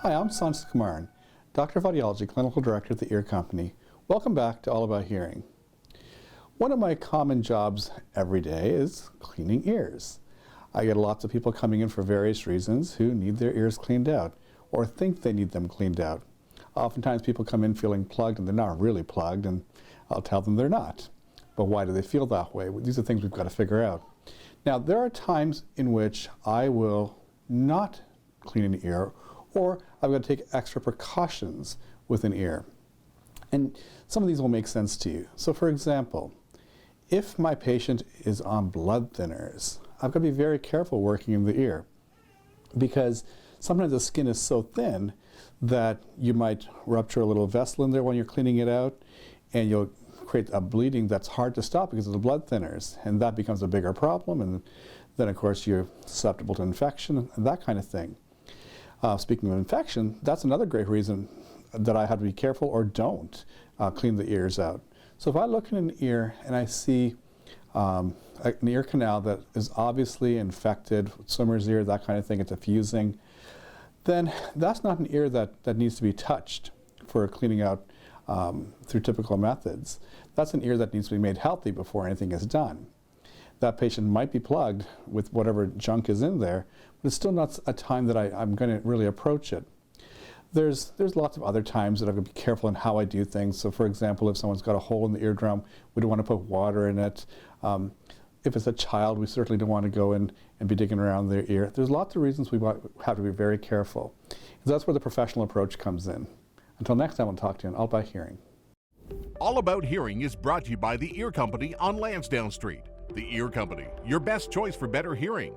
Hi, I'm Sanjit Kumaran, Doctor of Audiology, Clinical Director at the Ear Company. Welcome back to All About Hearing. One of my common jobs every day is cleaning ears. I get lots of people coming in for various reasons who need their ears cleaned out or think they need them cleaned out. Oftentimes people come in feeling plugged and they're not really plugged, and I'll tell them they're not. But why do they feel that way? These are things we've got to figure out. Now, there are times in which I will not clean an ear, or I've got to take extra precautions with an ear. And some of these will make sense to you. So for example, if my patient is on blood thinners, I've got to be very careful working in the ear, because sometimes the skin is so thin that you might rupture a little vessel in there when you're cleaning it out, and you'll create a bleeding that's hard to stop because of the blood thinners, and that becomes a bigger problem, and then of course you're susceptible to infection and that kind of thing. Speaking of infection, that's another great reason that I have to be careful or don't clean the ears out. So if I look in an ear and I see an ear canal that is obviously infected, swimmer's ear, that kind of thing, it's effusing, then that's not an ear that needs to be touched for cleaning out through typical methods. That's an ear that needs to be made healthy before anything is done. That patient might be plugged with whatever junk is in there, but it's still not a time that I'm going to really approach it. There's lots of other times that I've got to be careful in how I do things. So for example, if someone's got a hole in the eardrum, we don't want to put water in it. If it's a child, we certainly don't want to go in and be digging around their ear. There's lots of reasons we have to be very careful. So that's where the professional approach comes in. Until next time, I'll talk to you on All About Hearing. All About Hearing is brought to you by the Ear Company on Lansdowne Street. The Ear Company, your best choice for better hearing.